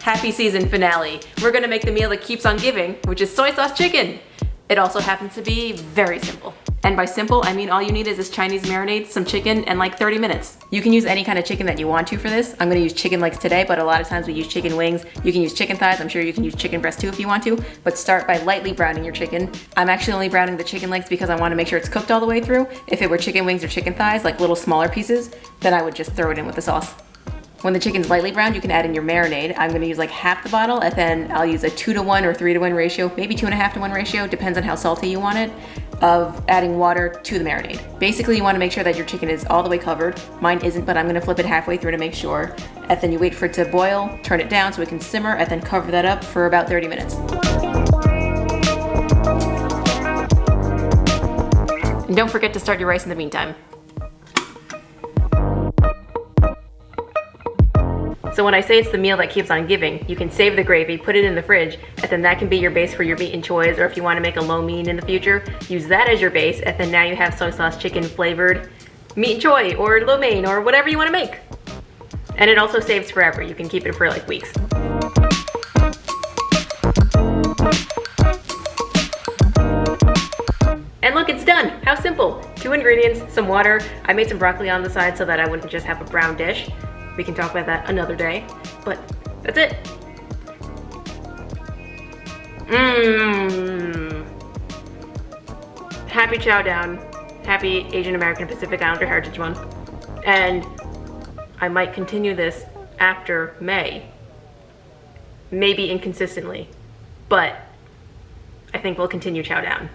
Happy season finale. We're gonna make the meal that keeps on giving, which is soy sauce chicken. It also happens to be very simple. And by simple, I mean all you need is this Chinese marinade, some chicken, and like 30 minutes. You can use any kind of chicken that you want to for this. I'm gonna use chicken legs today, but a lot of times we use chicken wings. You can use chicken thighs. I'm sure you can use chicken breast too if you want to, but start by lightly browning your chicken. I'm actually only browning the chicken legs because I wanna make sure it's cooked all the way through. If it were chicken wings or chicken thighs, like little smaller pieces, then I would just throw it in with the sauce. When the chicken's lightly browned, you can add in your marinade. I'm gonna use like half the bottle, and then I'll use a 2-to-1 or 3-to-1 ratio, maybe 2.5-to-1 ratio, depends on how salty you want it, of adding water to the marinade. Basically, you wanna make sure that your chicken is all the way covered. Mine isn't, but I'm gonna flip it halfway through to make sure. And then you wait for it to boil, turn it down so it can simmer, and then cover that up for about 30 minutes. And don't forget to start your rice in the meantime. So when I say it's the meal that keeps on giving, you can save the gravy, put it in the fridge, and then that can be your base for your meat and choys, or if you want to make a lo mein in the future, use that as your base, and then now you have soy sauce chicken flavored meat and choy, or lo mein, or whatever you want to make. And it also saves forever. You can keep it for like weeks. And look, it's done. How simple. 2 ingredients, some water. I made some broccoli on the side so that I wouldn't just have a brown dish. We can talk about that another day, but that's it. Happy Chow Down. Happy Asian American Pacific Islander Heritage Month. And I might continue this after May. Maybe inconsistently, but I think we'll continue Chow Down.